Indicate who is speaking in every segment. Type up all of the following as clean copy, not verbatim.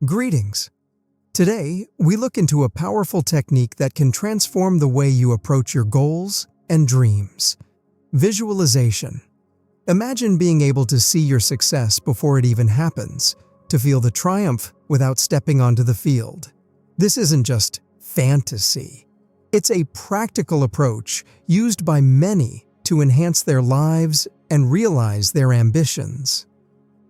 Speaker 1: Greetings. Today, we look into a powerful technique that can transform the way you approach your goals and dreams. Visualization. Imagine being able to see your success before it even happens, to feel the triumph without stepping onto the field. This isn't just fantasy. It's a practical approach used by many to enhance their lives and realize their ambitions.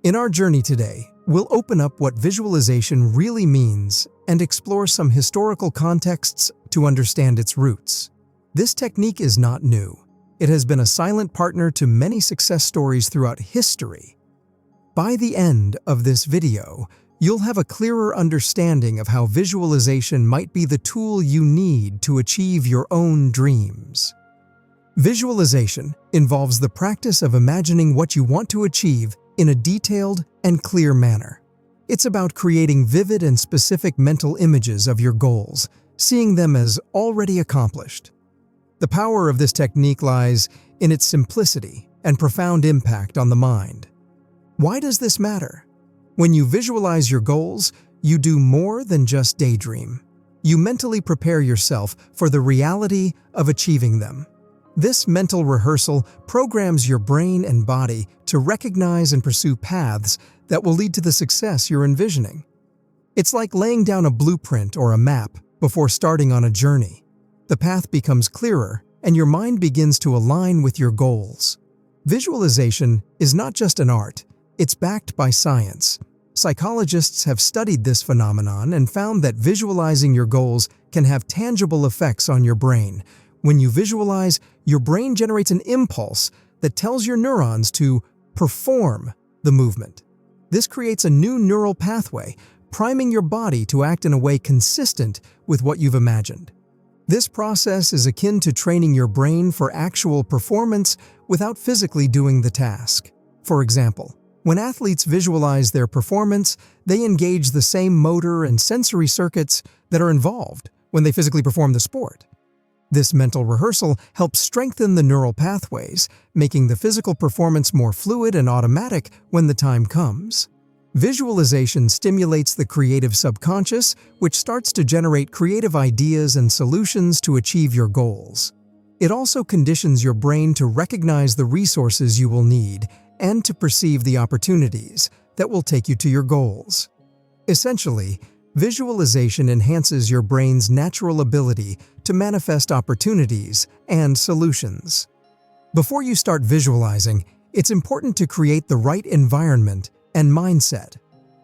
Speaker 1: In our journey today, we'll open up what visualization really means and explore some historical contexts to understand its roots. This technique is not new. It has been a silent partner to many success stories throughout history. By the end of this video, you'll have a clearer understanding of how visualization might be the tool you need to achieve your own dreams. Visualization involves the practice of imagining what you want to achieve in a detailed and clear manner. It's about creating vivid and specific mental images of your goals, seeing them as already accomplished. The power of this technique lies in its simplicity and profound impact on the mind. Why does this matter? When you visualize your goals, you do more than just daydream. You mentally prepare yourself for the reality of achieving them. This mental rehearsal programs your brain and body to recognize and pursue paths that will lead to the success you're envisioning. It's like laying down a blueprint or a map before starting on a journey. The path becomes clearer, and your mind begins to align with your goals. Visualization is not just an art, it's backed by science. Psychologists have studied this phenomenon and found that visualizing your goals can have tangible effects on your brain. When you visualize, your brain generates an impulse that tells your neurons to perform the movement. This creates a new neural pathway, priming your body to act in a way consistent with what you've imagined. This process is akin to training your brain for actual performance without physically doing the task. For example, when athletes visualize their performance, they engage the same motor and sensory circuits that are involved when they physically perform the sport. This mental rehearsal helps strengthen the neural pathways, making the physical performance more fluid and automatic when the time comes. Visualization stimulates the creative subconscious, which starts to generate creative ideas and solutions to achieve your goals. It also conditions your brain to recognize the resources you will need and to perceive the opportunities that will take you to your goals. Essentially, visualization enhances your brain's natural ability to manifest opportunities and solutions. Before you start visualizing, it's important to create the right environment and mindset.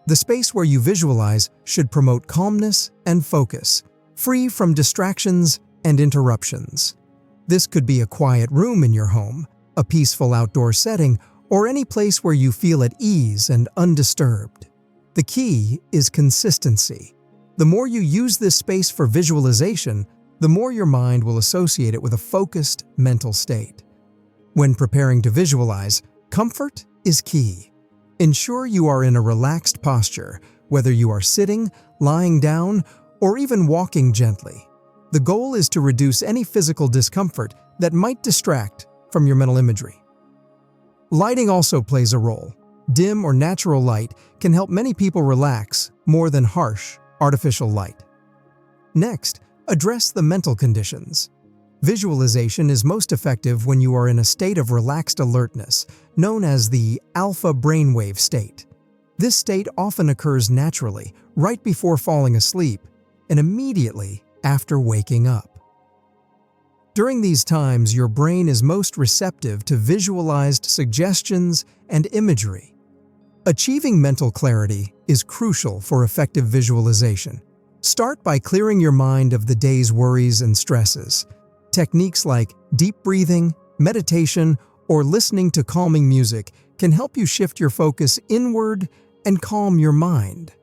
Speaker 1: The space where you visualize should promote calmness and focus, free from distractions and interruptions. This could be a quiet room in your home, a peaceful outdoor setting, or any place where you feel at ease and undisturbed. The key is consistency. The more you use this space for visualization, the more your mind will associate it with a focused mental state. When preparing to visualize, comfort is key. Ensure you are in a relaxed posture, whether you are sitting, lying down, or even walking gently. The goal is to reduce any physical discomfort that might distract from your mental imagery. Lighting also plays a role. Dim or natural light can help many people relax more than harsh, artificial light. Next, address the mental conditions. Visualization is most effective when you are in a state of relaxed alertness, known as the alpha brainwave state. This state often occurs naturally, right before falling asleep, and immediately after waking up. During these times, your brain is most receptive to visualized suggestions and imagery. Achieving mental clarity is crucial for effective visualization. Start by clearing your mind of the day's worries and stresses. Techniques like deep breathing, meditation, or listening to calming music can help you shift your focus inward and calm your mind.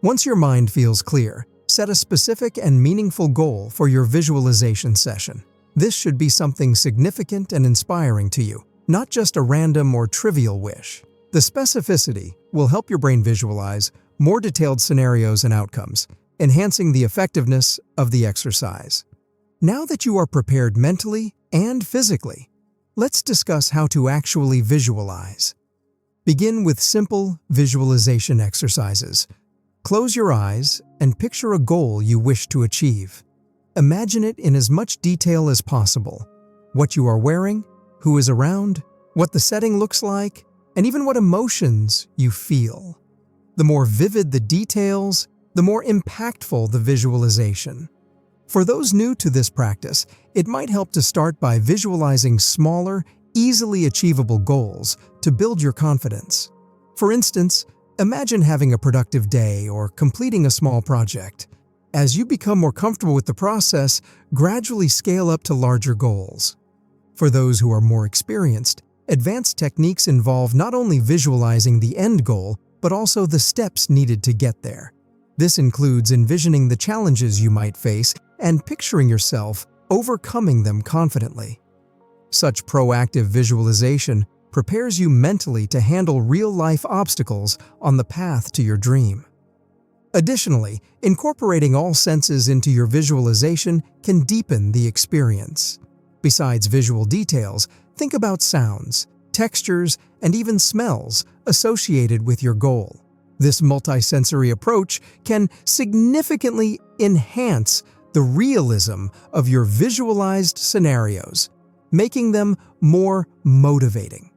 Speaker 1: Once your mind feels clear, set a specific and meaningful goal for your visualization session. This should be something significant and inspiring to you, not just a random or trivial wish. The specificity will help your brain visualize more detailed scenarios and outcomes, enhancing the effectiveness of the exercise. Now that you are prepared mentally and physically, let's discuss how to actually visualize. Begin with simple visualization exercises. Close your eyes and picture a goal you wish to achieve. Imagine it in as much detail as possible. What you are wearing, who is around, what the setting looks like, and even what emotions you feel. The more vivid the details, the more impactful the visualization. For those new to this practice, it might help to start by visualizing smaller, easily achievable goals to build your confidence. For instance, imagine having a productive day or completing a small project. As you become more comfortable with the process, gradually scale up to larger goals. For those who are more experienced, advanced techniques involve not only visualizing the end goal, but also the steps needed to get there. This includes envisioning the challenges you might face and picturing yourself overcoming them confidently. Such proactive visualization prepares you mentally to handle real-life obstacles on the path to your dream. Additionally, incorporating all senses into your visualization can deepen the experience. Besides visual details, think about sounds, textures, and even smells associated with your goal. This multisensory approach can significantly enhance the realism of your visualized scenarios, making them more motivating.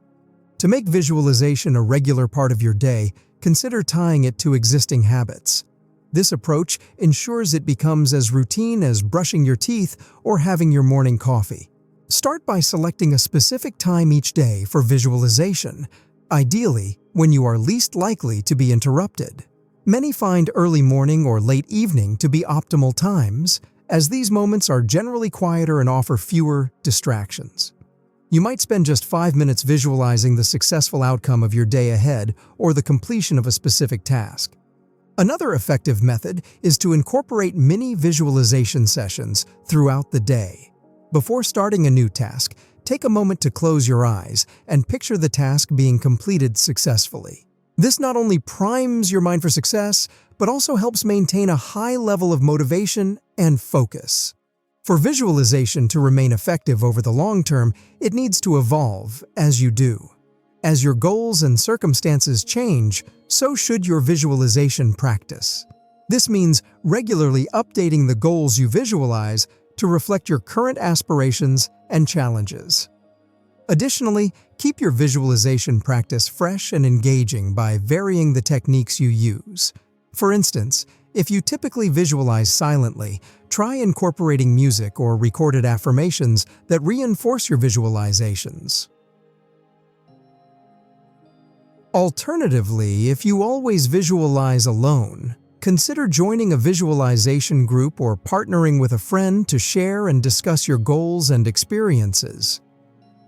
Speaker 1: To make visualization a regular part of your day, consider tying it to existing habits. This approach ensures it becomes as routine as brushing your teeth or having your morning coffee. Start by selecting a specific time each day for visualization, ideally when you are least likely to be interrupted. Many find early morning or late evening to be optimal times, as these moments are generally quieter and offer fewer distractions. You might spend just 5 minutes visualizing the successful outcome of your day ahead or the completion of a specific task. Another effective method is to incorporate mini visualization sessions throughout the day. Before starting a new task, take a moment to close your eyes and picture the task being completed successfully. This not only primes your mind for success, but also helps maintain a high level of motivation and focus. For visualization to remain effective over the long term, it needs to evolve as you do. As your goals and circumstances change, so should your visualization practice. This means regularly updating the goals you visualize to reflect your current aspirations and challenges. Additionally, keep your visualization practice fresh and engaging by varying the techniques you use. For instance, if you typically visualize silently, try incorporating music or recorded affirmations that reinforce your visualizations. Alternatively, if you always visualize alone, consider joining a visualization group or partnering with a friend to share and discuss your goals and experiences.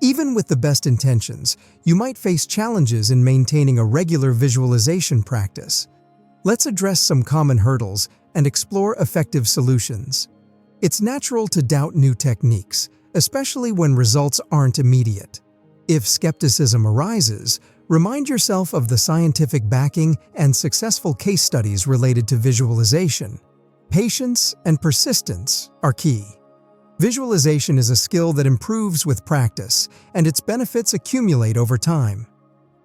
Speaker 1: Even with the best intentions, you might face challenges in maintaining a regular visualization practice. Let's address some common hurdles and explore effective solutions. It's natural to doubt new techniques, especially when results aren't immediate. If skepticism arises, remind yourself of the scientific backing and successful case studies related to visualization. Patience and persistence are key. Visualization is a skill that improves with practice, and its benefits accumulate over time.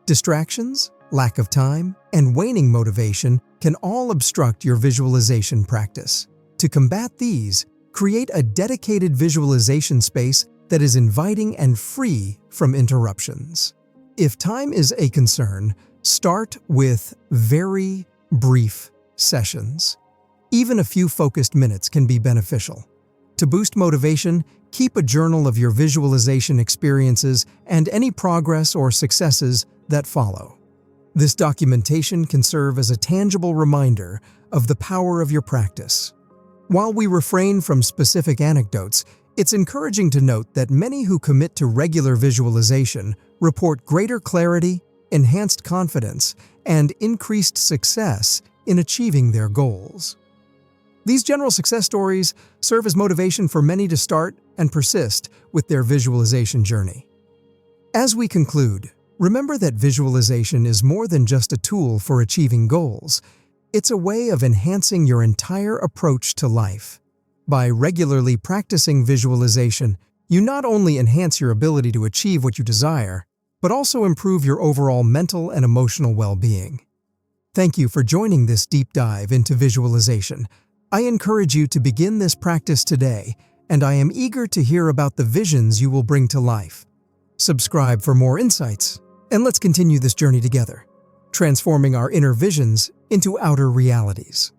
Speaker 1: Distractions, lack of time, and waning motivation can all obstruct your visualization practice. To combat these, create a dedicated visualization space that is inviting and free from interruptions. If time is a concern, start with very brief sessions. Even a few focused minutes can be beneficial. To boost motivation, keep a journal of your visualization experiences and any progress or successes that follow. This documentation can serve as a tangible reminder of the power of your practice. While we refrain from specific anecdotes, it's encouraging to note that many who commit to regular visualization report greater clarity, enhanced confidence, and increased success in achieving their goals. These general success stories serve as motivation for many to start and persist with their visualization journey. As we conclude, remember that visualization is more than just a tool for achieving goals. It's a way of enhancing your entire approach to life. By regularly practicing visualization, you not only enhance your ability to achieve what you desire, but also improve your overall mental and emotional well-being. Thank you for joining this deep dive into visualization. I encourage you to begin this practice today, and I am eager to hear about the visions you will bring to life. Subscribe for more insights, and let's continue this journey together, transforming our inner visions into outer realities.